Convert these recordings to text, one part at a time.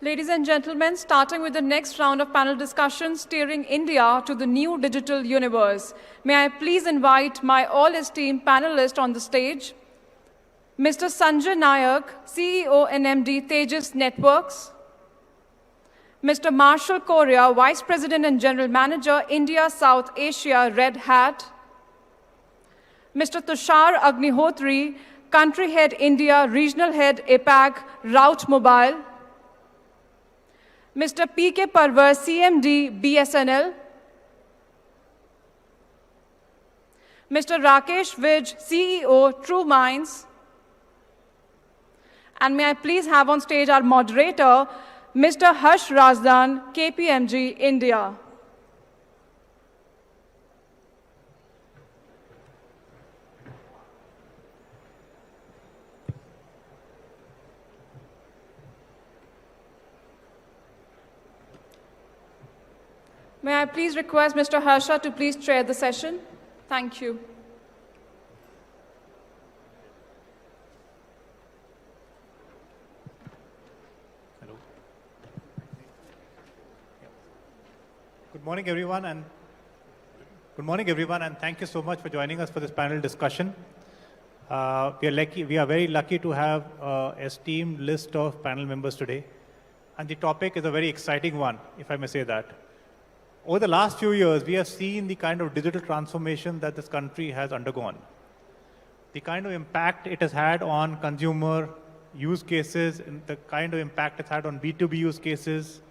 Ladies and gentlemen, starting with the next round of panel discussion, steering India to the new digital universe. May I please invite my all-esteemed panelists on the stage. Mr. Sanjay Nayak, CEO and MD, Tejas Networks. Mr. Marshall Correa, Vice President and General Manager, India South Asia, Red Hat. Mr. Tushar Agnihotri, Country Head India, Regional Head APAC, Route Mobile. Mr. 𝗘𝗫𝗣𝗟𝗪𝗏, CMD, BSNL. Mr. Rakesh Vij, CEO, True Minds. And may I please have on stage our moderator, Mr. Harsh Razdan, KPMG, India. May I please request Mr. Harsha to please chair the session? Thank you. Hello. Good morning, everyone, and thank you so much for joining us for this panel discussion. We are very lucky to have an esteemed list of panel members today, and the topic is a very exciting one, if I may say that. Over the last few years, we have seen the kind of digital transformation that this country has undergone. The kind of impact it has had on consumer use cases, and the kind of impact it's had on B2B use cases.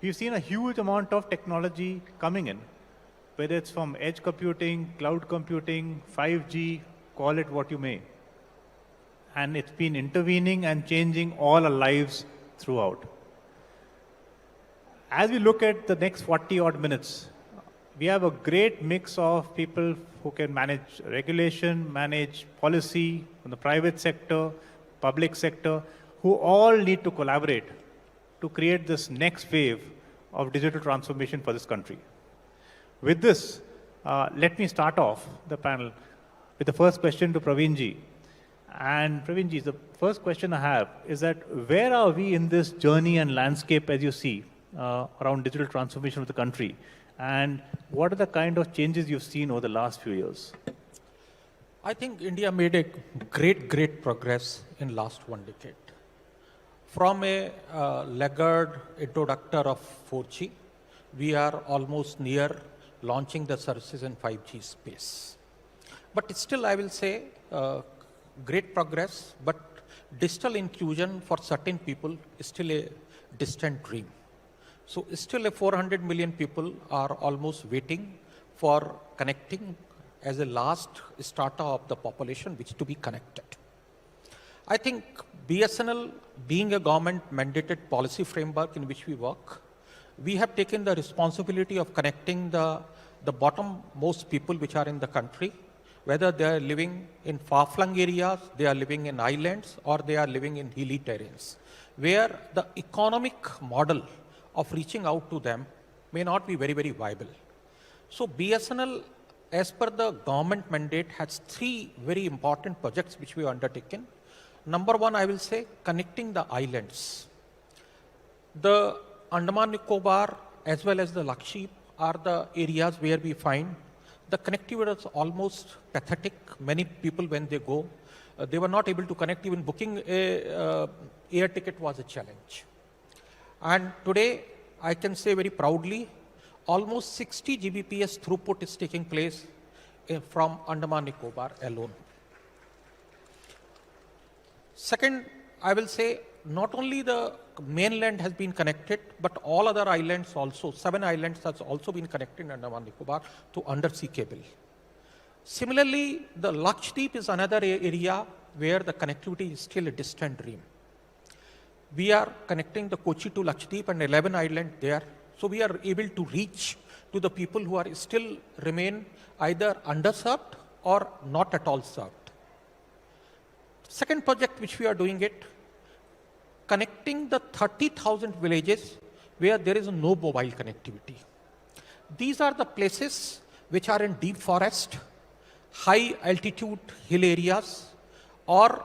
We've seen a huge amount of technology coming in, whether it's from edge computing, cloud computing, 5G, call it what you may. And it's been intervening and changing all our lives throughout. As we look at the next 40-odd minutes, we have a great mix of people who can manage regulation, manage policy from the private sector, public sector, who all need to collaborate to create this next wave of digital transformation for this country. With this, let me start off the panel with the first question to Praveenji. And Praveenji, the first question I have is that where are we in this journey and landscape as you see around digital transformation of the country? And what are the kind of changes you've seen over the last few years? I think India made a great progress in last 1 decade. From a laggard introductor of 4G, we are almost near launching the services in 5G space. But still, I will say, great progress, but digital inclusion for certain people is still a distant dream. So still 400 million people are almost waiting for connecting as a last strata of the population which to be connected. I think BSNL, being a government mandated policy framework in which we work, we have taken the responsibility of connecting the bottommost people which are in the country, whether they are living in far-flung areas, they are living in islands, or they are living in hilly terrains, where the economic model of reaching out to them may not be very viable. So BSNL, as per the government mandate, has 3 very important projects which we have undertaken. Number 1, I will say, connecting the islands. The Andaman Nicobar as well as the Lakshadweep are the areas where we find the connectivity is almost pathetic. Many people, when they go, they were not able to connect. Even booking a air ticket was a challenge. And today, I can say very proudly, almost 60 Gbps throughput is taking place from Andaman Nicobar alone. Second, I will say, not only the mainland has been connected, but all other islands also, 7 islands has also been connected in Andaman Nicobar to undersea cable. Similarly, the Lakshadweep is another area where the connectivity is still a distant dream. We are connecting the Kochi to Lakshadweep and 11 islands there. So we are able to reach to the people who are still remain either underserved or not at all served. Second project which we are doing it, connecting the 30,000 villages where there is no mobile connectivity. These are the places which are in deep forest, high altitude hill areas, or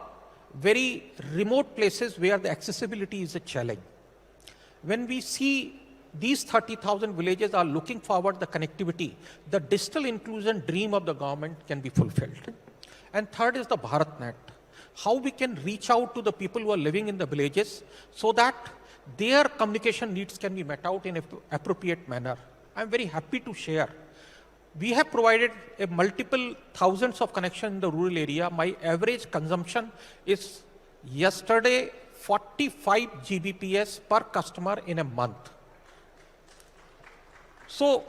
very remote places where the accessibility is a challenge. when we see these 30,000 villages are looking forward the connectivity, the digital inclusion dream of the government can be fulfilled. And third is the BharatNet. How we can reach out to the people who are living in the villages so that their communication needs can be met out in an appropriate manner. I'm very happy to share. We have provided a multiple thousands of connections in the rural area. My average consumption is yesterday 45 Gbps per customer in a month. So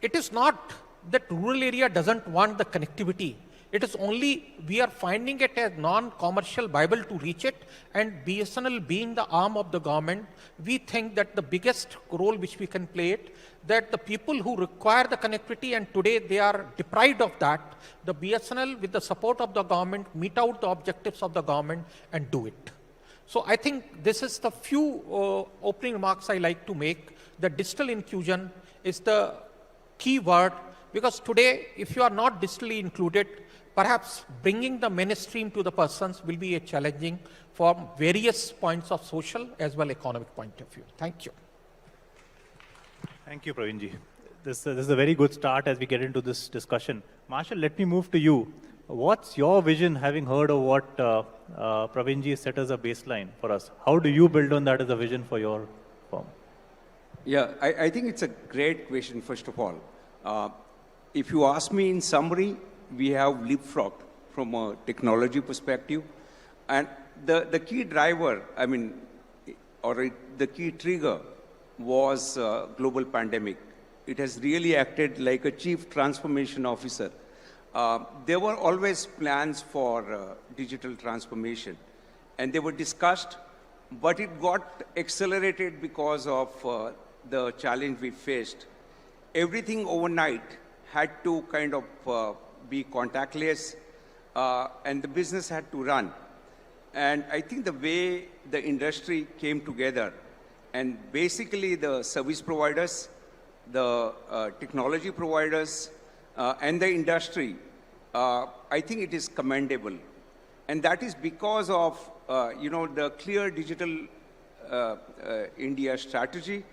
it is not that rural area doesn't want the connectivity. It is only we are finding it as non-commercial viable to reach it, and BSNL being the arm of the government, we think that the biggest role which we can play it, that the people who require the connectivity and today they are deprived of that, the BSNL with the support of the government meet out the objectives of the government and do it. So I think this is the few opening remarks I like to make. The digital inclusion is the key word, because today if you are not digitally included, perhaps bringing the mainstream to the persons will be a challenging from various points of social as well economic point of view. Thank you. Thank you, Praveenji. This is a very good start as we get into this discussion. Marshall, let me move to you. What's your vision, having heard of what Praveenji set as a baseline for us? How do you build on that as a vision for your firm? Yeah, I think it's a great question, first of all. If you ask me in summary, we have leapfrogged from a technology perspective. And the key driver, the key trigger was global pandemic. It has really acted like a chief transformation officer. There were always plans for digital transformation, and they were discussed, but it got accelerated because of the challenge we faced. Everything overnight had to kind of be contactless, and the business had to run. And I think the way the industry came together, and basically the service providers, the technology providers, and the industry, I think it is commendable. And that is because of the clear digital India strategy,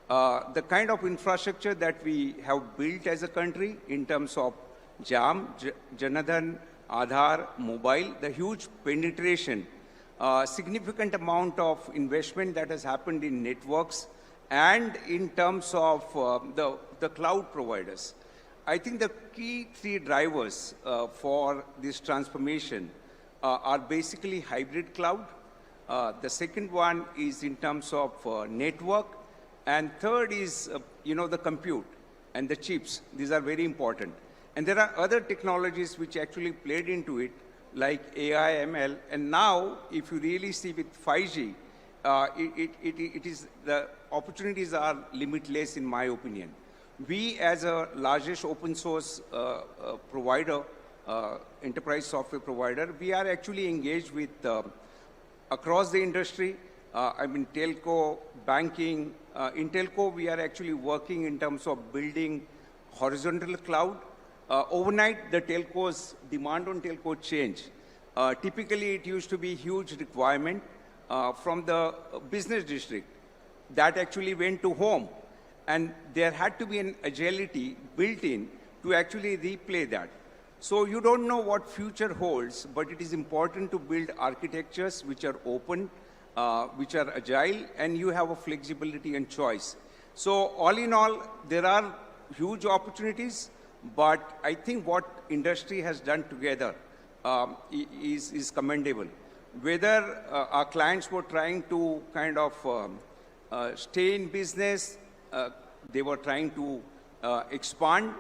the kind of infrastructure that we have built as a country in terms of JAM, Janadhan, Aadhaar, mobile, the huge penetration, significant amount of investment that has happened in networks, and in terms of the cloud providers. I think the key three drivers for this transformation are basically hybrid cloud. The second one is in terms of network, and third is the compute and the chips. These are very important. And there are other technologies which actually played into it, like AI, ML, and now if you really see with 5G, it is the opportunities are limitless in my opinion. We as a largest open source provider, enterprise software provider, we are actually engaged with across the industry. Telco, banking. In telco, we are actually working in terms of building horizontal cloud. Overnight, the telcos, demand on telco change. Typically, it used to be huge requirement from the business district that actually went to home. And there had to be an agility built in to actually replay that. So you don't know what future holds, but it is important to build architectures which are open, which are agile, and you have a flexibility and choice. So all in all, there are huge opportunities, but I think what industry has done together is commendable. Whether our clients were trying to kind of stay in business, they were trying to expand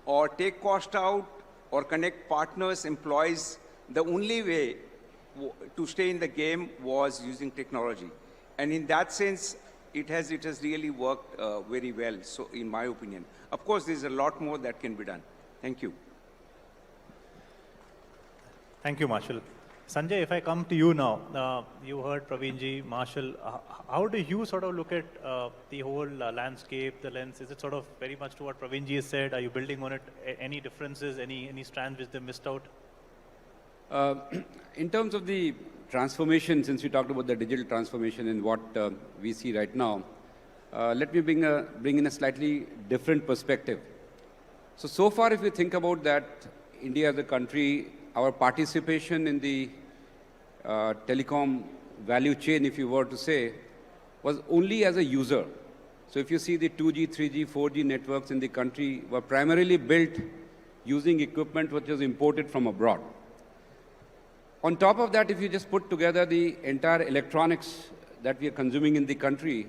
or take cost out or connect partners, employees, the only way to stay in the game was using technology. And in that sense, it has really worked very well, so in my opinion. Of course, there's a lot more that can be done. Thank you. Thank you, Marshall. Sanjay, if I come to you now, you heard Praveenji, Marshall, how do you sort of look at the whole landscape, the lens? Is it sort of very much to what Praveenji has said? Are you building on it? Any differences, any strands which they missed out? In terms of the transformation, since we talked about the digital transformation and what we see right now, let me bring in a slightly different perspective. So far, if you think about that, India as a country, our participation in the telecom value chain, if you were to say, was only as a user. So if you see the 2G, 3G, 4G networks in the country were primarily built using equipment which was imported from abroad. On top of that, if you just put together the entire electronics that we are consuming in the country,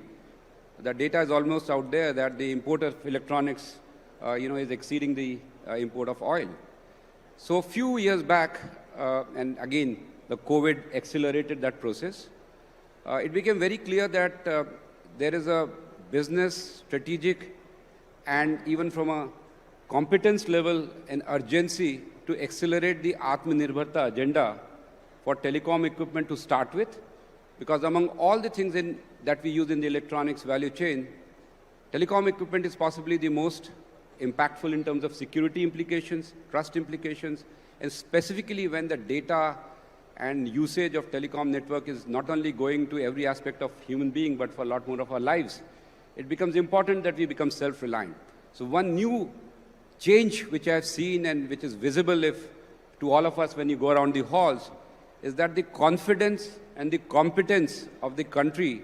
the data is almost out there that the import of electronics is exceeding the import of oil. So a few years back, and again, the COVID accelerated that process, it became very clear that there is a business, strategic, and even from a competence level, an urgency to accelerate the 𝗙𝗢𝗪𝗧𝗧𝗧𝗢𝗪 agenda for telecom equipment to start with, because among all the things that we use in the electronics value chain, telecom equipment is possibly the most impactful in terms of security implications, trust implications, and specifically when the data and usage of telecom network is not only going to every aspect of human being, but for a lot more of our lives, it becomes important that we become self-reliant. So one new change which I have seen and which is visible to all of us when you go around the halls is that the confidence and the competence of the country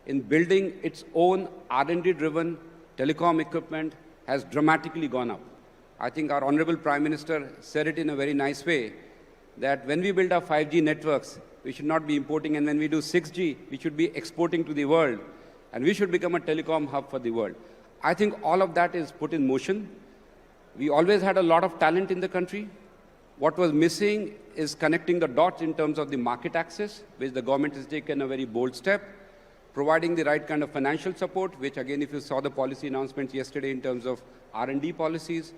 in building its own R&D-driven telecom equipment has dramatically gone up. I think our Honorable Prime Minister said it in a very nice way, that when we build our 5G networks, we should not be importing, and when we do 6G, we should be exporting to the world, and we should become a telecom hub for the world. I think all of that is put in motion. We always had a lot of talent in the country. What was missing is connecting the dots in terms of the market access, which the government has taken a very bold step, providing the right kind of financial support, which again, if you saw the policy announcements yesterday in terms of R&D policies,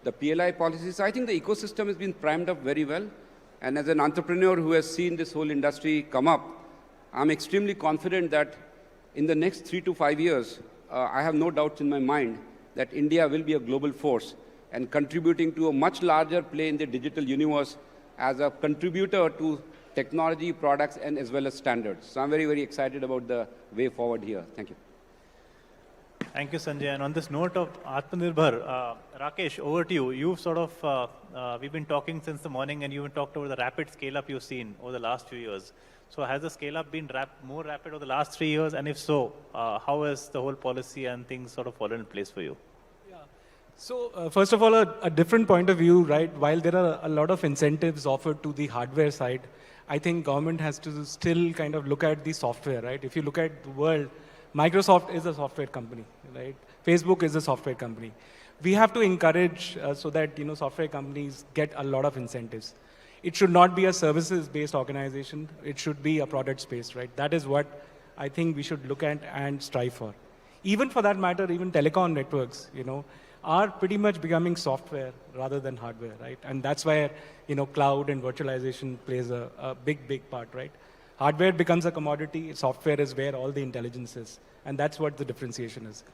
the PLI policies, I think the ecosystem has been primed up very well. And as an entrepreneur who has seen this whole industry come up, I'm extremely confident that in the next 3 to 5 years, I have no doubts in my mind that India will be a global force and contributing to a much larger play in the digital universe as a contributor to technology, products, and as well as standards. So I'm very, very excited about the way forward here. Thank you. Thank you, Sanjay. And on this note of 𝗙𝗢𝗪𝗧𝗧𝗧𝗢𝗪, Rakesh, over to you. You've sort of, we've been talking since the morning and you've talked about the rapid scale-up you've seen over the last few years. So has the scale-up been more rapid over the last 3 years? And if so, how has the whole policy and things sort of fallen in place for you? So first of all, a different point of view, right? While there are a lot of incentives offered to the hardware side, I think government has to still kind of look at the software, right? If you look at the world, Microsoft is a software company, right? Facebook is a software company. We have to encourage so that, software companies get a lot of incentives. It should not be a services-based organization. It should be a product-based, right? That is what I think we should look at and strive for. Even for that matter, even telecom networks, are pretty much becoming software rather than hardware, right? And that's where, cloud and virtualization plays a big, big part, right? Hardware becomes a commodity, software is where all the intelligence is. And that's what the differentiation is.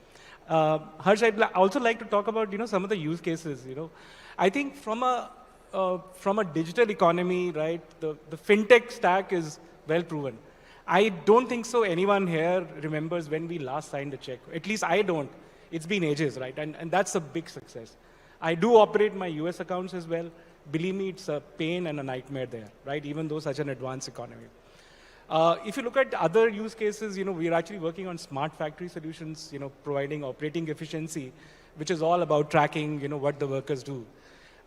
Harsh, I'd also like to talk about, some of the use cases, I think from a digital economy, right, the fintech stack is well proven. I don't think so anyone here remembers when we last signed a check. At least I don't. It's been ages, right? And that's a big success. I do operate my US accounts as well. Believe me, it's a pain and a nightmare there, right? Even though such an advanced economy. If you look at other use cases, we are actually working on smart factory solutions, providing operating efficiency, which is all about tracking, what the workers do.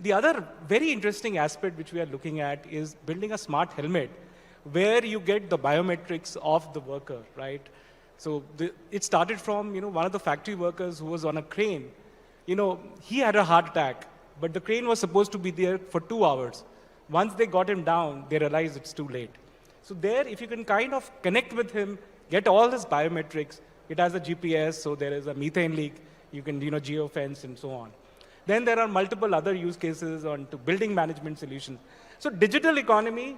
The other very interesting aspect which we are looking at is building a smart helmet where you get the biometrics of the worker, right? So it started from, one of the factory workers who was on a crane. He had a heart attack, but the crane was supposed to be there for 2 hours. Once they got him down, they realized it's too late. So there, if you can kind of connect with him, get all his biometrics, it has a GPS, so there is a methane leak, you can, geofence and so on. Then there are multiple other use cases on to building management solutions. So digital economy,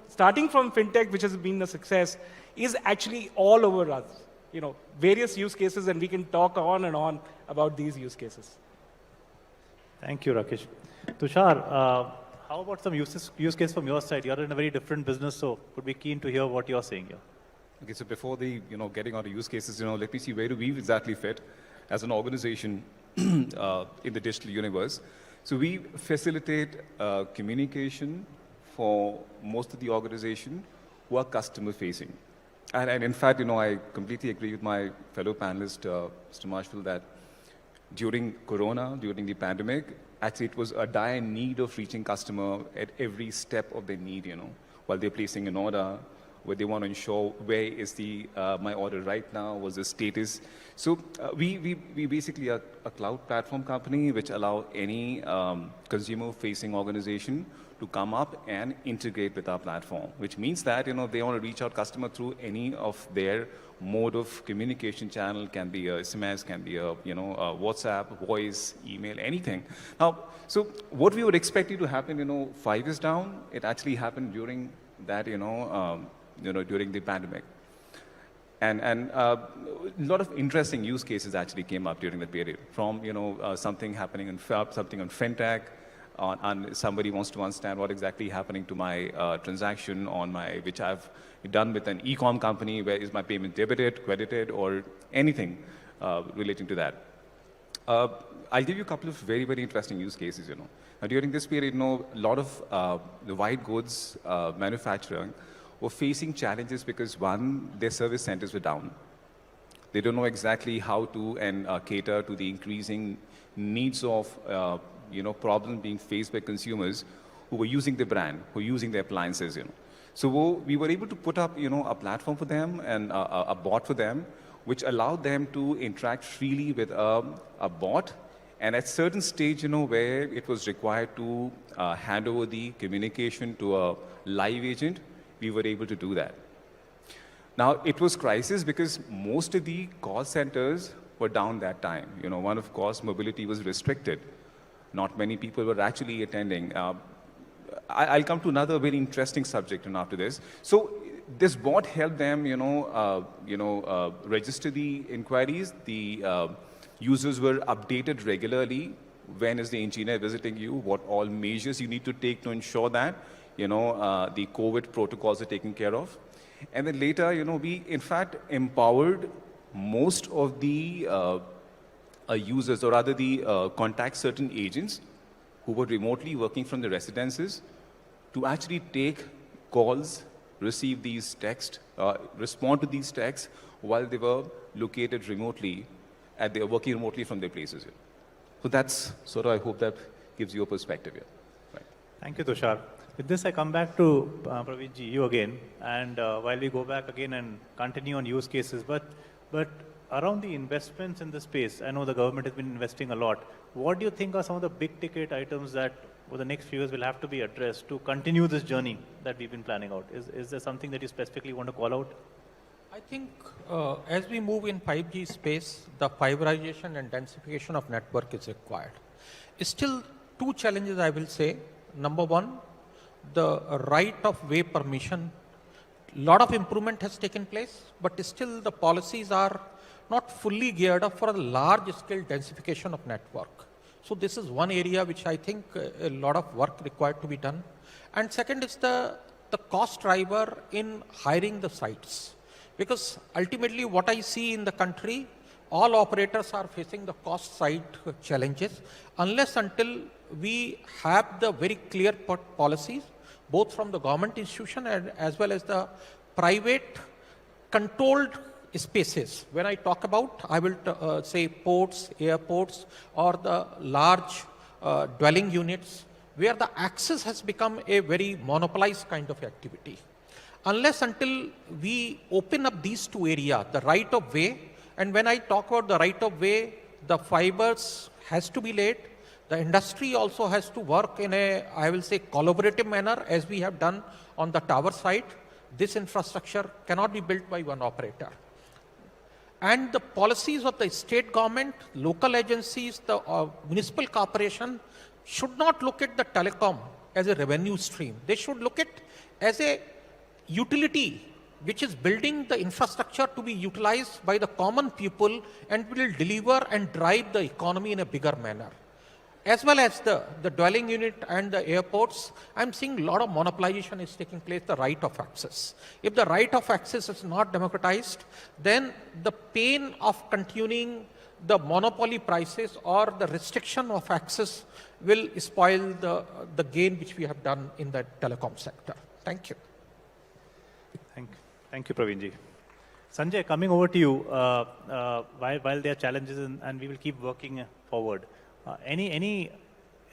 starting from fintech, which has been a success, is actually all over us. Various use cases, and we can talk on and on about these use cases. Thank you, Rakesh. Tushar, How about some use case from your side? You're in a very different business, so would be keen to hear what you're saying here. Okay, so before the, getting on to use cases, let me see where do we exactly fit as an organization in the digital universe. So we facilitate communication for most of the organization who are customer facing. And in fact, I completely agree with my fellow panelist, Mr. Marshall, that during Corona, during the pandemic, actually it was a dire need of reaching customer at every step of their need, while they're placing an order, where they want to ensure where is the my order right now, what's the status. So we basically are a cloud platform company which allow any consumer-facing organization to come up and integrate with our platform, which means that they want to reach out customer through any of their mode of communication channel. Can be a SMS, can be a WhatsApp, voice, email, anything. Now, so what we would expect it to happen 5 years down, it actually happened during that during the pandemic. And a lot of interesting use cases actually came up during that period. From something happening in something on fintech, and somebody wants to understand what exactly happening to my transaction on which I've done with an e-com company, where is my payment debited, credited, or anything relating to that. I'll give you a couple of very, very interesting use cases. Now, during this period, a lot of the white goods manufacturing were facing challenges because, one, their service centers were down. They don't know exactly how to cater to the increasing needs of problems being faced by consumers who were using the brand, who were using the appliances. So we were able to put up a platform for them and a bot for them, which allowed them to interact freely with a bot. And at certain stage, where it was required to hand over the communication to a live agent, we were able to do that. Now, it was crisis because most of the call centers were down that time. One, of course, mobility was restricted. Not many people were actually attending. I'll come to another very interesting subject after this. So this bot helped them, register the inquiries. The users were updated regularly. When is the engineer visiting you? What all measures you need to take to ensure that the COVID protocols are taken care of. And then later, we in fact empowered most of the users, or rather the contact certain agents who were remotely working from the residences to actually take calls, receive these texts, respond to these texts while they were located remotely, and they were working remotely from their places here. So that's sort of, I hope that gives you a perspective here. Right. Thank you, Tushar. With this, I come back to Praveen-ji, you again, and while we go back again and continue on use cases, but around the investments in the space, I know the government has been investing a lot. What do you think are some of the big ticket items that over the next few years will have to be addressed to continue this journey that we've been planning out? Is there something that you specifically want to call out? I think as we move in 5G space, the fiberization and densification of network is required. Still, two challenges I will say. Number one, the right of way permission. A lot of improvement has taken place, but still the policies are not fully geared up for a large scale densification of network. So this is one area which I think a lot of work required to be done. And second is the cost driver in hiring the sites. Because ultimately what I see in the country, all operators are facing the cost side challenges unless until we have the very clear policies, both from the government institution and as well as the private controlled spaces. When I talk about, I will say ports, airports, or the large dwelling units where the access has become a very monopolized kind of activity. Unless until we open up these two areas, the right of way, and when I talk about the right of way, the fibers has to be laid. The industry also has to work in a, I will say, collaborative manner as we have done on the tower side. This infrastructure cannot be built by one operator. And the policies of the state government, local agencies, the municipal corporation should not look at the telecom as a revenue stream. They should look at as a utility which is building the infrastructure to be utilized by the common people and will deliver and drive the economy in a bigger manner. as well as the dwelling unit and the airports, I'm seeing a lot of monopolization is taking place, the right of access. If the right of access is not democratized, then the pain of continuing the monopoly prices or the restriction of access will spoil the gain which we have done in the telecom sector. Thank you. Thank you, Praveen ji. Sanjay, coming over to you, while there are challenges and we will keep working forward, any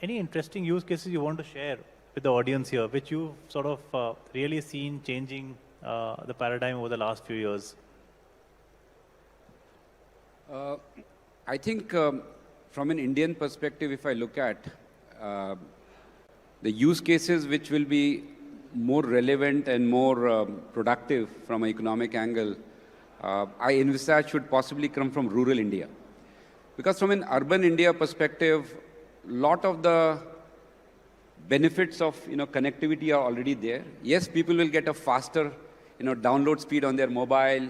interesting use cases you want to share with the audience here, which you've sort of really seen changing the paradigm over the last few years? I think from an Indian perspective, if I look at the use cases which will be more relevant and more productive from an economic angle, I envisage should possibly come from rural India. Because from an urban India perspective, a lot of the benefits of connectivity are already there. Yes, people will get a faster download speed on their mobile.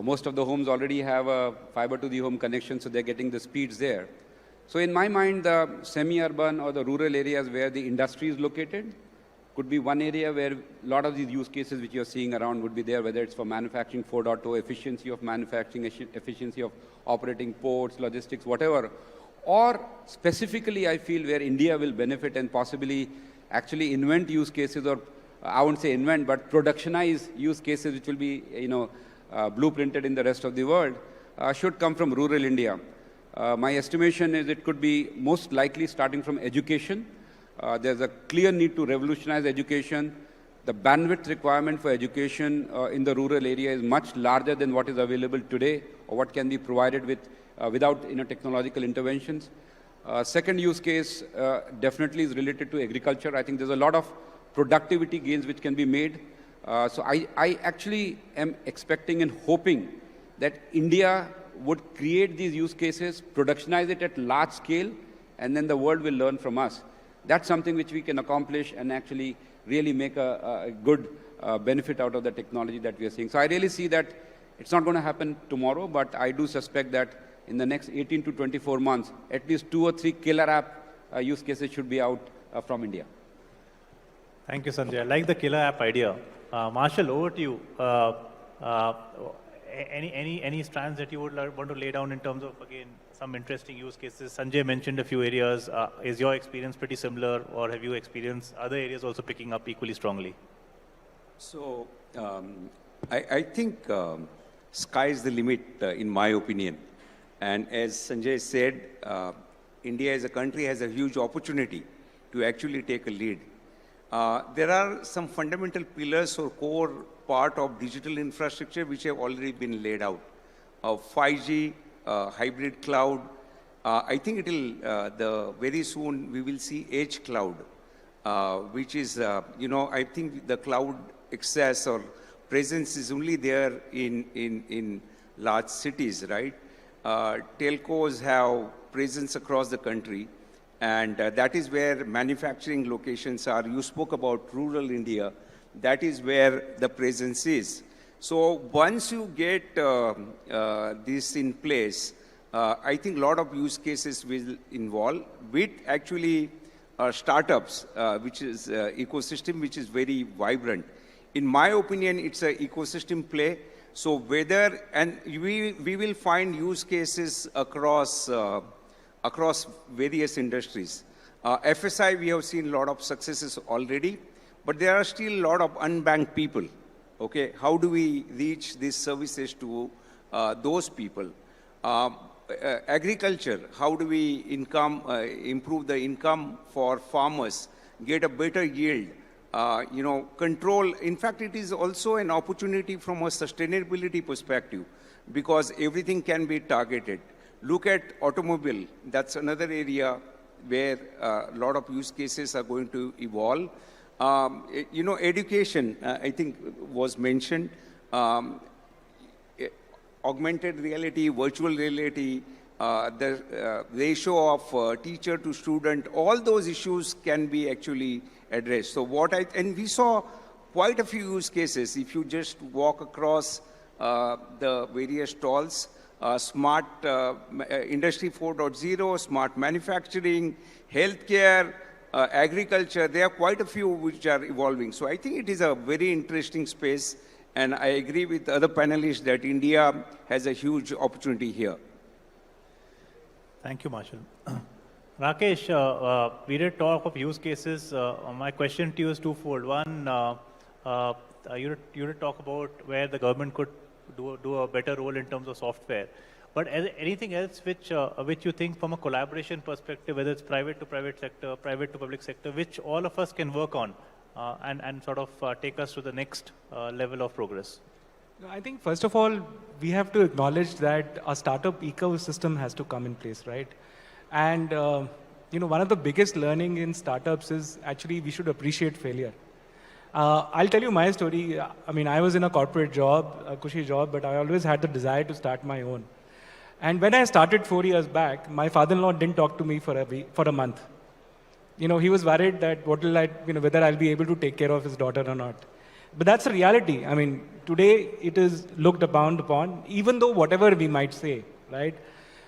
Most of the homes already have a fiber to the home connection, so they're getting the speeds there. So in my mind, the semi-urban or the rural areas where the industry is located could be one area where a lot of these use cases which you're seeing around would be there, whether it's for manufacturing 4.0, efficiency of manufacturing, efficiency of operating ports, logistics, whatever. Or specifically, I feel where India will benefit and possibly actually invent use cases, or I won't say invent, but productionize use cases which will be, blueprinted in the rest of the world, should come from rural India. My estimation is it could be most likely starting from education. There's a clear need to revolutionize education. The bandwidth requirement for education in the rural area is much larger than what is available today or what can be provided without technological interventions. Second use case definitely is related to agriculture. I think there's a lot of productivity gains which can be made. So I actually am expecting and hoping that India would create these use cases, productionize it at large scale, and then the world will learn from us. That's something which we can accomplish and actually really make a good benefit out of the technology that we are seeing. So I really see that it's not going to happen tomorrow, but I do suspect that in the next 18 to 24 months, at least 2 or 3 killer app use cases should be out from India. Thank you, Sanjay. I like the killer app idea. Marshall, over to you. Any strands that you would want to lay down in terms of, again, some interesting use cases? Sanjay mentioned a few areas. Is your experience pretty similar, or have you experienced other areas also picking up equally strongly? So I think sky is the limit, in my opinion. And as Sanjay said, India as a country has a huge opportunity to actually take a lead. There are some fundamental pillars or core part of digital infrastructure which have already been laid out. 5G, hybrid cloud. I think very soon we will see edge cloud, which is, I think the cloud access or presence is only there in large cities, right? Telcos have presence across the country. And that is where manufacturing locations are. You spoke about rural India. That is where the presence is. So once you get this in place, I think a lot of use cases will involve with actually startups, which is ecosystem, which is very vibrant. In my opinion, it's an ecosystem play. So we will find use cases across various industries. FSI, we have seen a lot of successes already, but there are still a lot of unbanked people. Okay, how do we reach these services to those people? Agriculture, how do we improve the income for farmers, get a better yield? Control. In fact, it is also an opportunity from a sustainability perspective because everything can be targeted. Look at automobile. That's another area where a lot of use cases are going to evolve. Education, I think, was mentioned. Augmented reality, virtual reality, the ratio of teacher to student, all those issues can be actually addressed. So and we saw quite a few use cases. If you just walk across the various stalls, smart industry 4.0, smart manufacturing, healthcare, agriculture. There are quite a few which are evolving. So I think it is a very interesting space, and I agree with other panelists that India has a huge opportunity here. Thank you, Marshall. Rakesh, we did talk of use cases. My question to you is twofold. One, you did talk about where the government could do a better role in terms of software. But anything else which you think from a collaboration perspective, whether it's private to private sector, private to public sector, which all of us can work on and sort of take us to the next level of progress? I think first of all, we have to acknowledge that a startup ecosystem has to come in place, right? And one of the biggest learning in startups is actually we should appreciate failure. I'll tell you my story. I mean, I was in a corporate job, a cushy job, but I always had the desire to start my own. And when I started 4 years back, my father-in-law didn't talk to me for a month. He was worried that whether I'll be able to take care of his daughter or not. But that's the reality. I mean, today it is looked upon, even though whatever we might say, right?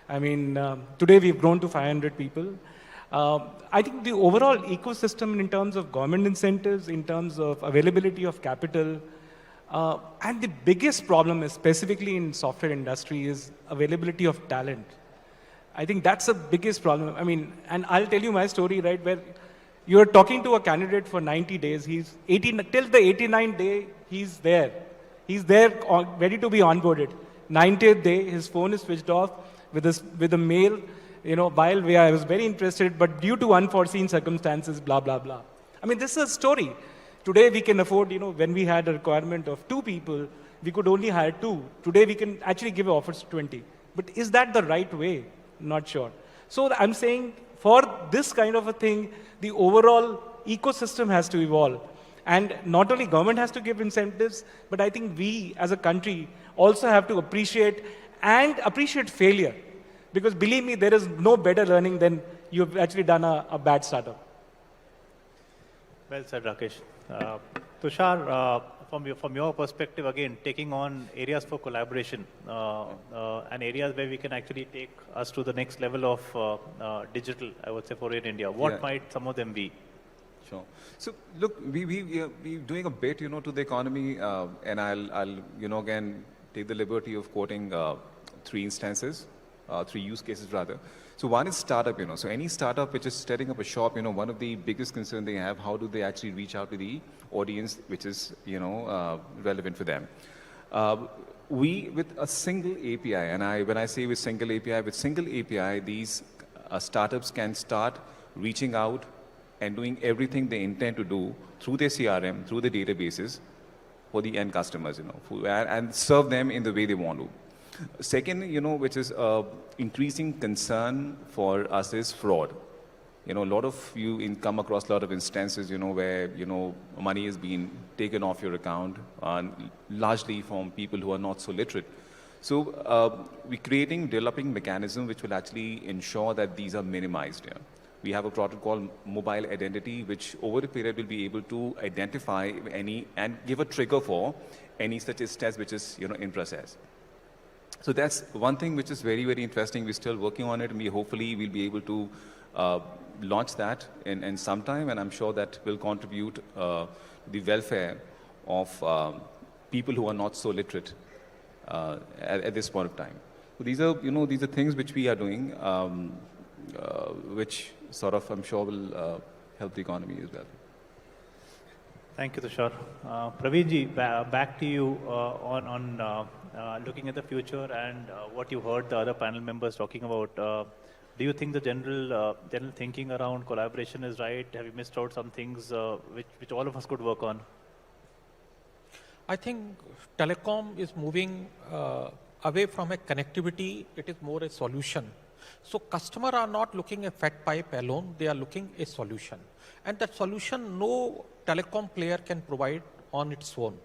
I mean, today we've grown to 500 people. I think the overall ecosystem in terms of government incentives, in terms of availability of capital, and the biggest problem is specifically in software industry is availability of talent. I think that's the biggest problem. I mean, and I'll tell you my story, right, where you're talking to a candidate for 90 days. He's 18, till the 89th day, he's there. He's there, ready to be onboarded. 90th day, his phone is switched off with a mail, while I was very interested, but due to unforeseen circumstances, blah, blah, blah. I mean, this is a story. Today we can afford, when we had a requirement of 2 people, we could only hire 2. Today we can actually give offers to 20. But is that the right way? Not sure. So I'm saying for this kind of a thing, the overall ecosystem has to evolve. And not only government has to give incentives, but I think we as a country also have to appreciate failure. Because believe me, there is no better learning than you've actually done a bad startup. Well said, Rakesh. Tushar, from your perspective, again, taking on areas for collaboration and areas where we can actually take us to the next level of digital, I would say, for in India. What might some of them be? Sure. So look, we're doing a bit, to the economy, and I'll, again, take the liberty of quoting 3 instances, 3 use cases rather. So one is startup, so any startup which is setting up a shop, one of the biggest concerns they have, how do they actually reach out to the audience which is, relevant for them. We, with a single API, and when I say with single API, these startups can start reaching out and doing everything they intend to do through their CRM, through the databases for the end customers, and serve them in the way they want to. Second, which is increasing concern for us is fraud. A lot of you come across a lot of instances, where, money is being taken off your account, largely from people who are not so literate. So we're developing mechanism which will actually ensure that these are minimized. We have a product called mobile identity, which over a period will be able to identify any and give a trigger for any such test which is, in process. So that's one thing which is very, very interesting. We're still working on it, and hopefully we'll be able to launch that in some time, and I'm sure that will contribute to the welfare of people who are not so literate at this point of time. So these are things which we are doing, which sort of, I'm sure, will help the economy as well. Thank you, Tushar. Praveenji, back to you on looking at the future and what you heard the other panel members talking about. Do you think the general thinking around collaboration is right? Have you missed out some things which all of us could work on? I think telecom is moving away from a connectivity. It is more a solution. So customers are not looking at fat pipe alone. They are looking a solution. And that solution no telecom player can provide on its own.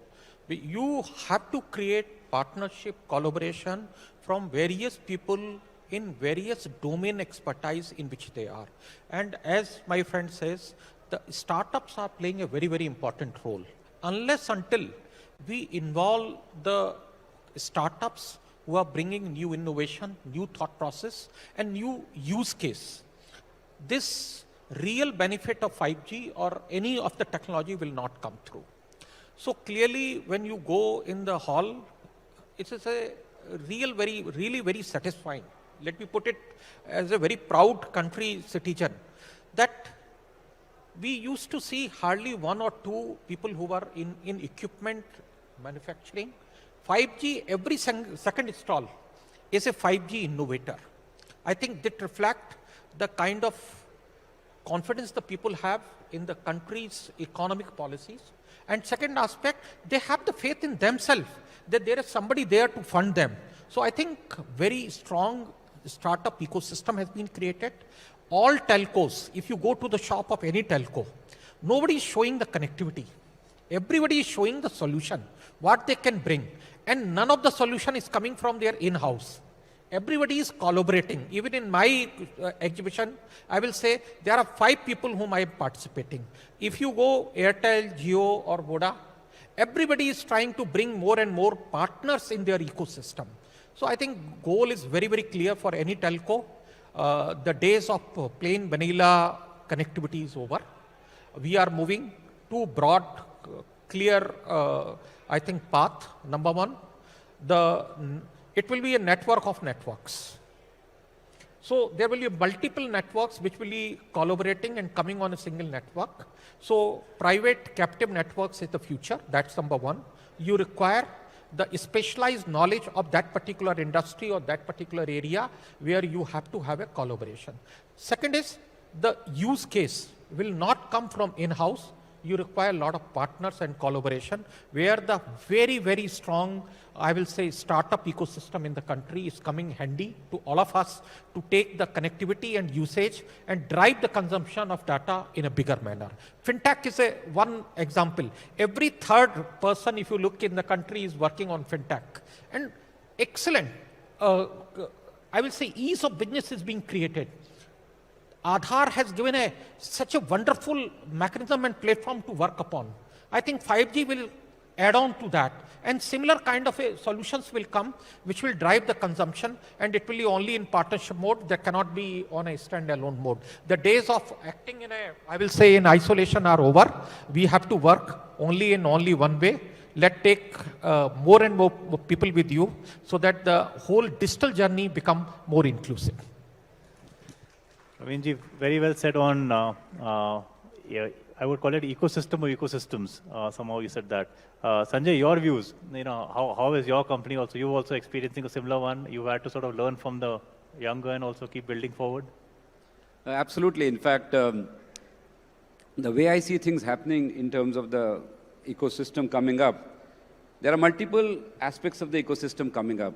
You have to create partnership, collaboration from various people in various domain expertise in which they are. And as my friend says, the startups are playing a very, very important role. Unless until we involve the startups who are bringing new innovation, new thought process, and new use case. This real benefit of 5G or any of the technology will not come through. So clearly, when you go in the hall, it is a really very satisfying. Let me put it as a very proud country citizen, that we used to see hardly one or two people who were in equipment manufacturing. 5G, every second stall is a 5G innovator. I think that reflects the kind of confidence the people have in the country's economic policies. And second aspect, they have the faith in themselves that there is somebody there to fund them. So I think very strong startup ecosystem has been created. All telcos, if you go to the shop of any telco, nobody is showing the connectivity. Everybody is showing the solution, what they can bring. And none of the solution is coming from their in-house. Everybody is collaborating. Even in my exhibition, I will say there are 5 people whom I am participating. If you go Airtel, Jio or Voda, everybody is trying to bring more and more partners in their ecosystem. So I think goal is very clear for any telco. The days of plain vanilla connectivity is over. We are moving to broad, clear, I think, path. Number one, it will be a network of networks. So there will be multiple networks which will be collaborating and coming on a single network. So private captive networks is the future. That's number one. You require the specialized knowledge of that particular industry or that particular area where you have to have a collaboration. Second is the use case will not come from in-house. You require a lot of partners and collaboration where the very strong, I will say, startup ecosystem in the country is coming handy to all of us to take the connectivity and usage and drive the consumption of data in a bigger manner. Fintech is one example. Every third person, if you look in the country, is working on fintech. And excellent, I will say, ease of business is being created. Aadhaar has given such a wonderful mechanism and platform to work upon. I think 5G will add on to that. And similar kind of solutions will come which will drive the consumption, and it will be only in partnership mode. There cannot be on a standalone mode. The days of acting I will say, in isolation are over. We have to work only in one way. Let's take more and more people with you so that the whole digital journey become more inclusive. Praveenji, very well said on, I would call it ecosystem or ecosystems. Somehow you said that. Sanjay, your views, how is your company also? You're also experiencing a similar one. You had to sort of learn from the younger and also keep building forward? Absolutely. In fact, the way I see things happening in terms of the ecosystem coming up, there are multiple aspects of the ecosystem coming up.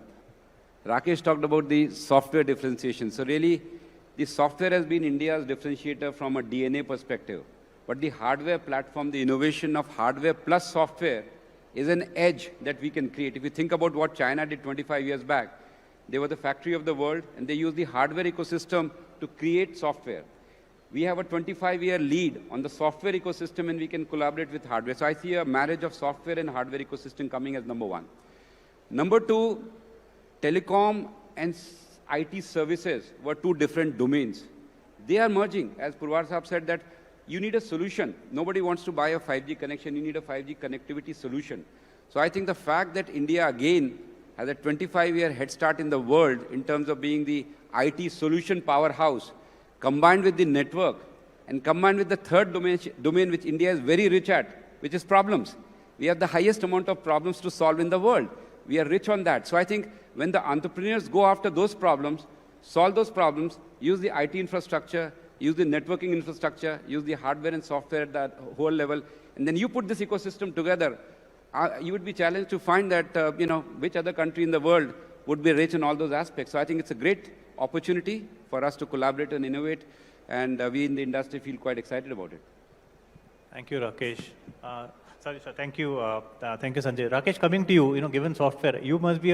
Rakesh talked about the software differentiation. So really, the software has been India's differentiator from a DNA perspective. But the hardware platform, the innovation of hardware plus software is an edge that we can create. If you think about what China did 25 years back, they were the factory of the world, and they used the hardware ecosystem to create software. We have a 25-year lead on the software ecosystem, and we can collaborate with hardware. So I see a marriage of software and hardware ecosystem coming as number one. Number two, telecom and IT services were two different domains. They are merging. As Purvar Saab said, that you need a solution. Nobody wants to buy a 5G connection. You need a 5G connectivity solution. So I think the fact that India again has a 25-year head start in the world in terms of being the IT solution powerhouse, combined with the network, and combined with the third domain which India is very rich at, which is problems. We have the highest amount of problems to solve in the world. We are rich on that. So I think when the entrepreneurs go after those problems, solve those problems, use the IT infrastructure, use the networking infrastructure, use the hardware and software at that whole level, and then you put this ecosystem together, you would be challenged to find that, which other country in the world would be rich in all those aspects. So I think it's a great opportunity for us to collaborate and innovate, and we in the industry feel quite excited about it. Thank you, Rakesh. Sorry, sir. Thank you, Sanjay. Rakesh, coming to you, given software, you must be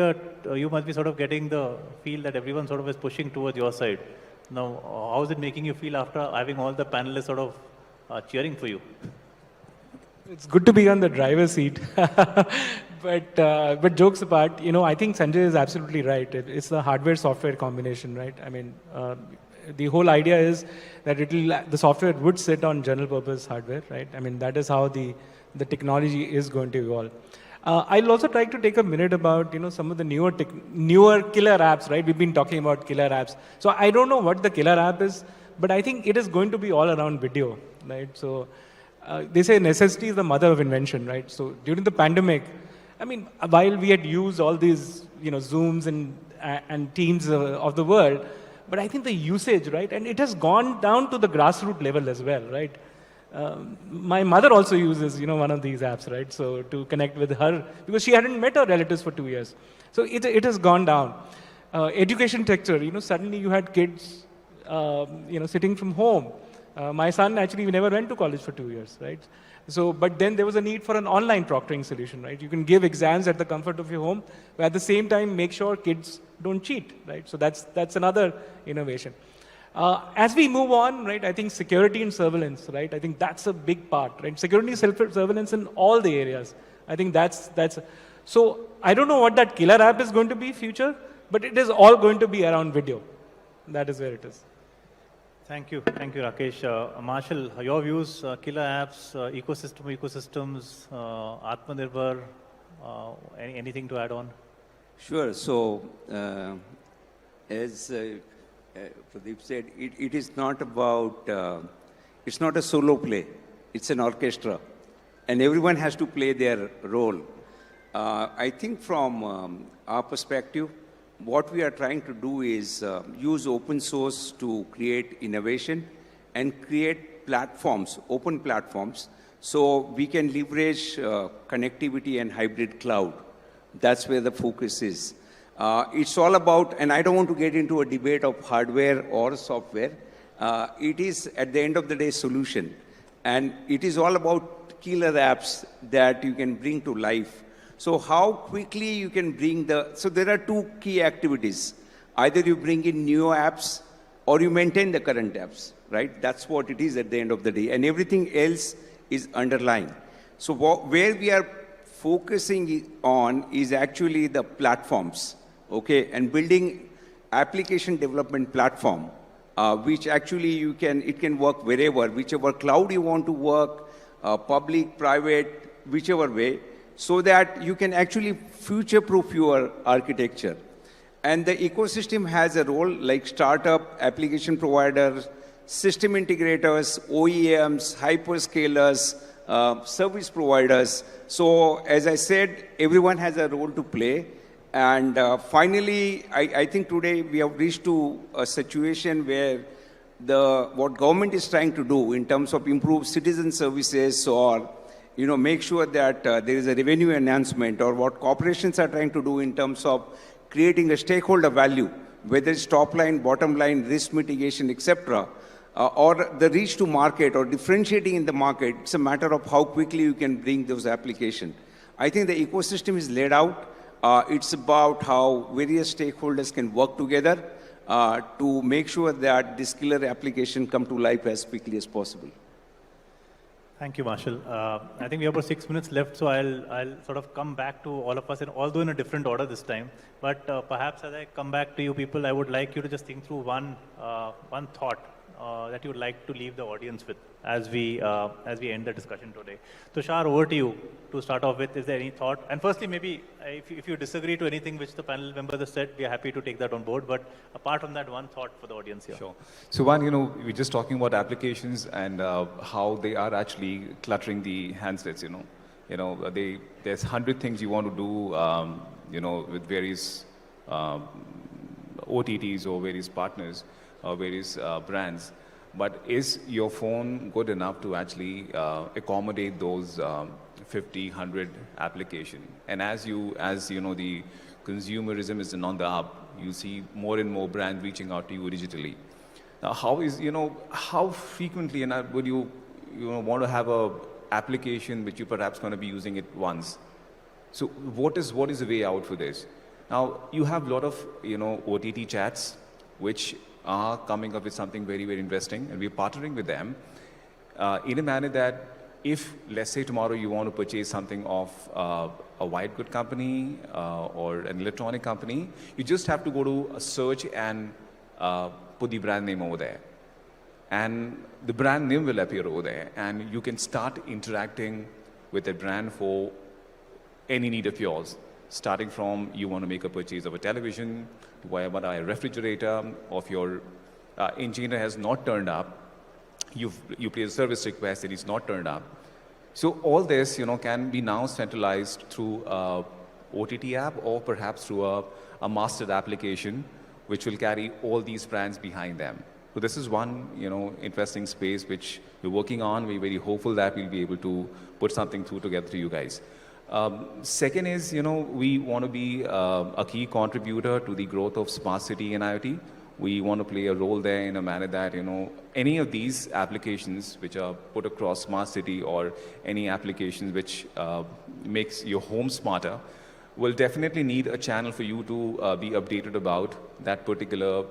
sort of getting the feel that everyone sort of is pushing towards your side. Now, how is it making you feel after having all the panelists sort of cheering for you? It's good to be on the driver's seat. But jokes apart, I think Sanjay is absolutely right. It's the hardware-software combination, right? I mean, the whole idea is that the software would sit on general-purpose hardware, right? I mean, that is how the technology is going to evolve. I'll also try to take a minute about some of the newer killer apps, right? We've been talking about killer apps. So I don't know what the killer app is, but I think it is going to be all around video, right? So they say necessity is the mother of invention, right? So during the pandemic, I mean, while we had used all these Zooms and Teams of the world, but I think the usage, right? And it has gone down to the grassroots level as well, right? My mother also uses, one of these apps, right? So to connect with her, because she hadn't met her relatives for 2 years. So it has gone down. Education sector, suddenly you had kids, sitting from home. My son actually never went to college for 2 years, right? So, but then there was a need for an online proctoring solution, right? You can give exams at the comfort of your home, but at the same time make sure kids don't cheat, right? So that's another innovation. As we move on, right, I think security and surveillance, right? I think that's a big part, right? Security and surveillance in all the areas. I think that's. So I don't know what that killer app is going to be future, but it is all going to be around video. That is where it is. Thank you, Rakesh. Marshall, your views, killer apps, ecosystems, Atmanirbhar, anything to add on? Sure. So, as Pradeep said, it is not about, it's not a solo play. It's an orchestra. And everyone has to play their role. I think from our perspective, what we are trying to do is use open source to create innovation and create platforms, open platforms, so we can leverage connectivity and hybrid cloud. That's where the focus is. It's all about, and I don't want to get into a debate of hardware or software. It is, at the end of the day, solution. And it is all about killer apps that you can bring to life. So how quickly you can bring so there are two key activities. Either you bring in new apps or you maintain the current apps, right? That's what it is at the end of the day. And everything else is underlying. So where we are focusing on is actually the platforms, okay? And building application development platform, which actually it can work wherever, whichever cloud you want to work, public, private, whichever way, so that you can actually future-proof your architecture. And the ecosystem has a role like startup, application providers, system integrators, OEMs, hyperscalers, service providers. So as I said, everyone has a role to play. And finally, I think today we have reached to a situation where what government is trying to do in terms of improve citizen services or make sure that there is a revenue enhancement, or what corporations are trying to do in terms of creating a stakeholder value, whether it's top line, bottom line, risk mitigation, etc., or the reach to market or differentiating in the market. It's a matter of how quickly you can bring those applications. I think the ecosystem is laid out. It's about how various stakeholders can work together to make sure that this killer application come to life as quickly as possible. Thank you, Marshall. I think we have about 6 minutes left, so I'll sort of come back to all of us, and although in a different order this time. But perhaps as I come back to you people, I would like you to just think through one thought that you would like to leave the audience with as we end the discussion today. Tushar, over to you to start off with. Is there any thought? And firstly, maybe if you disagree to anything which the panel members have said, we are happy to take that on board. But apart from that, one thought for the audience here. Sure. So one, we're just talking about applications and how they are actually cluttering the handsets. There's 100 things you want to do, with various OTTs or various partners or various brands. But is your phone good enough to actually accommodate those 50, 100 applications? And as the consumerism is on the up, you see more and more brands reaching out to you digitally. Now, how frequently would you want to have a application which you perhaps going to be using it once? So what is the way out for this? Now, you have a lot of, OTT chats, which are coming up with something very, very interesting, and we're partnering with them in a manner that if, let's say tomorrow you want to purchase something of a white good company or an electronic company, you just have to go to a search and put the brand name over there. And the brand name will appear over there, and you can start interacting with that brand for any need of yours, starting from you want to make a purchase of a television, to about a refrigerator, or if your engineer has not turned up, you place a service request and it's not turned up. So all this, can be now centralized through a OTT app or perhaps through a mastered application, which will carry all these brands behind them. So this is one, interesting space which we're working on. We're very hopeful that we'll be able to put something through together to you guys. Second is, we want to be a key contributor to the growth of smart city and IoT. We want to play a role there in a manner that, any of these applications which are put across smart city or any applications which makes your home smarter will definitely need a channel for you to be updated about that particular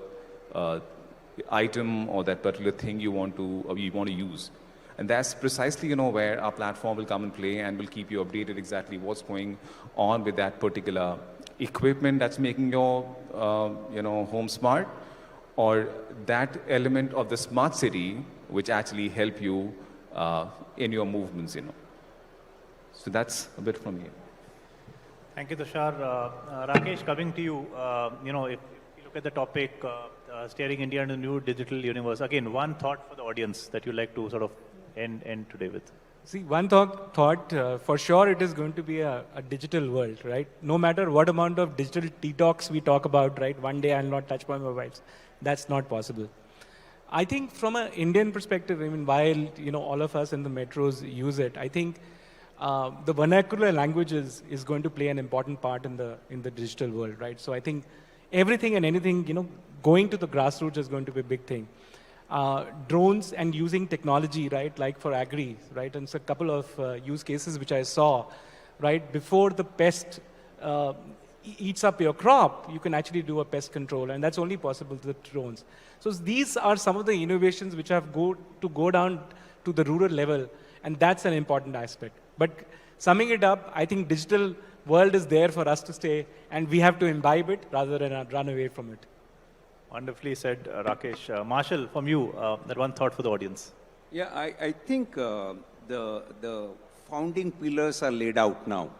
item or that particular thing you want to use. And that's precisely, where our platform will come and play and will keep you updated exactly what's going on with that particular equipment that's making your, home smart, or that element of the smart city which actually help you in your movements, So that's a bit from me. Thank you, Tushar. Rakesh, coming to you, if you look at the topic, steering India into the new digital universe, again, one thought for the audience that you'd like to sort of end today with. See, one thought for sure it is going to be a digital world, right? No matter what amount of digital detox we talk about, right? One day I'll not touch my mobiles. That's not possible. I think from an Indian perspective, while, all of us in the metros use it, I think the vernacular languages is going to play an important part in the digital world, right? So I think everything and anything, going to the grassroots is going to be a big thing. Drones and using technology, right, like for agri, right, and so a couple of use cases which I saw, right, before the pest eats up your crop, you can actually do a pest control, and that's only possible with the drones. So these are some of the innovations which have go down to the rural level, and that's an important aspect. But summing it up, I think digital world is there for us to stay, and we have to imbibe it rather than run away from it. Wonderfully said, Rakesh. Marshall, from you, that one thought for the audience. Yeah, I think the founding pillars are laid out now,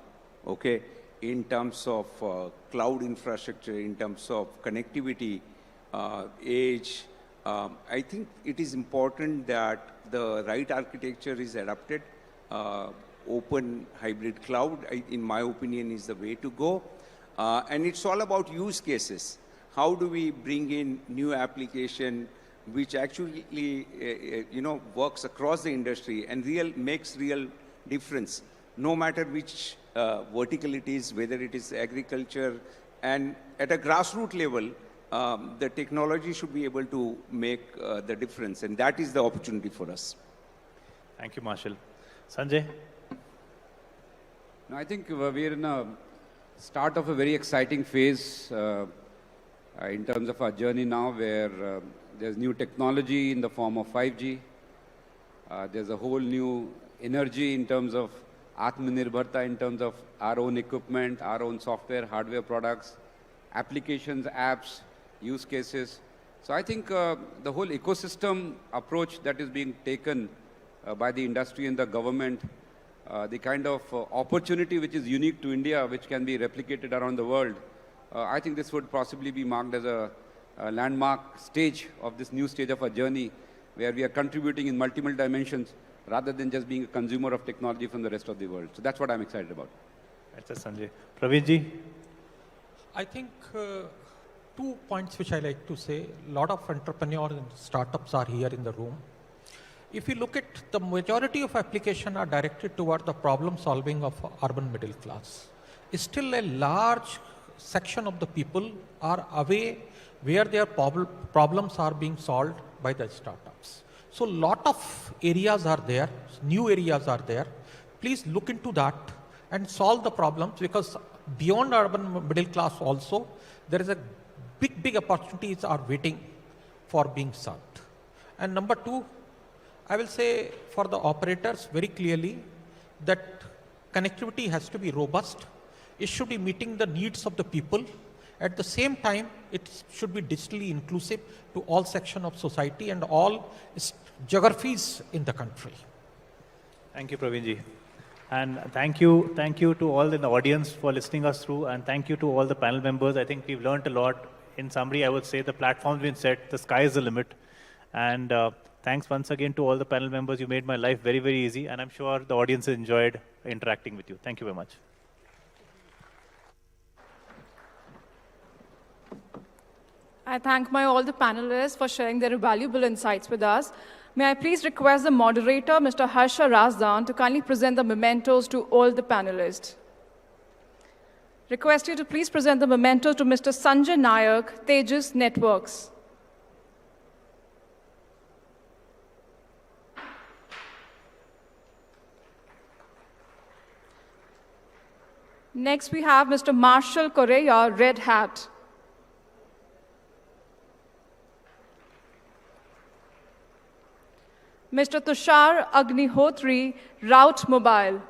okay, in terms of cloud infrastructure, in terms of connectivity, age. I think it is important that the right architecture is adopted. Open hybrid cloud, in my opinion, is the way to go. And it's all about use cases. How do we bring in new application which actually, works across the industry and makes real difference, no matter which vertical it is, whether it is agriculture, and at a grassroots level, the technology should be able to make the difference, and that is the opportunity for us. Thank you, Marshall. Sanjay? No, I think we're in a start of a very exciting phase in terms of our journey now, where there's new technology in the form of 5G. There's a whole new energy in terms of Atmanirbharta, in terms of our own equipment, our own software, hardware products, applications, apps, use cases. So I think the whole ecosystem approach that is being taken by the industry and the government, the kind of opportunity which is unique to India, which can be replicated around the world, I think this would possibly be marked as a landmark stage of this new stage of our journey, where we are contributing in multiple dimensions rather than just being a consumer of technology from the rest of the world. So that's what I'm excited about. That's Sanjay. Praveenji? I think 2 points which I like to say. A lot of entrepreneurs and startups are here in the room. If you look at the majority of applications are directed toward the problem solving of urban middle class. Still a large section of the people are away where their problems are being solved by the startups. So lot of areas are there, new areas are there. Please look into that and solve the problems, because beyond urban middle class also, there is a big opportunities are waiting for being solved. And number two, I will say for the operators very clearly that connectivity has to be robust. It should be meeting the needs of the people. At the same time, it should be digitally inclusive to all sections of society and all geographies in the country. Thank you, Praveenji. And thank you to all in the audience for listening us through, and thank you to all the panel members. I think we've learned a lot. In summary, I would say the platform's been set, the sky is the limit. And thanks once again to all the panel members. You made my life very, very easy, and I'm sure the audience has enjoyed interacting with you. Thank you very much. I thank all the panelists for sharing their valuable insights with us. May I please request the moderator, Mr. 𝗪𝗪𝗡𝗏𝗂, to kindly present the mementos to all the panelists. Request you to please present the memento to Mr. Sanjay Nayak, Tejas Networks. Next, we have Mr. Marshall Correa, Red Hat. Mr. Tushar Agnihotri, Route Mobile.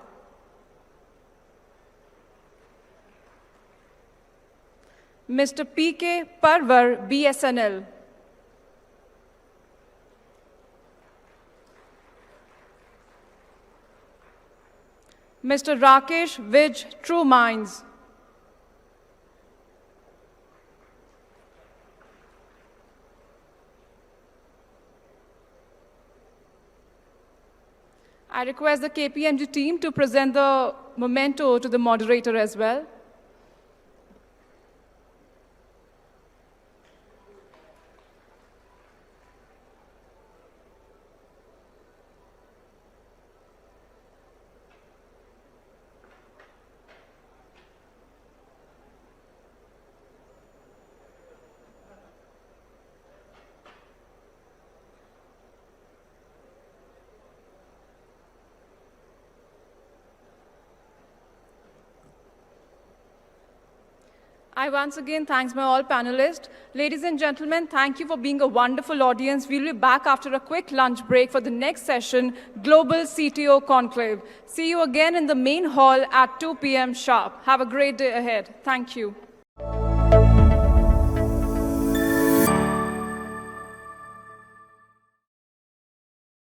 Mr. 𝗙𝗫𝗣𝗟𝗏𝗪, BSNL. Mr. Rakesh Vij, True Minds. I request the KPMG team to present the memento to the moderator as well. I once again thank all panelists. Ladies and gentlemen, thank you for being a wonderful audience. We'll be back after a quick lunch break for the next session, Global CTO Conclave. See you again in the main hall at 2 p.m. sharp. Have a great day ahead. Thank you.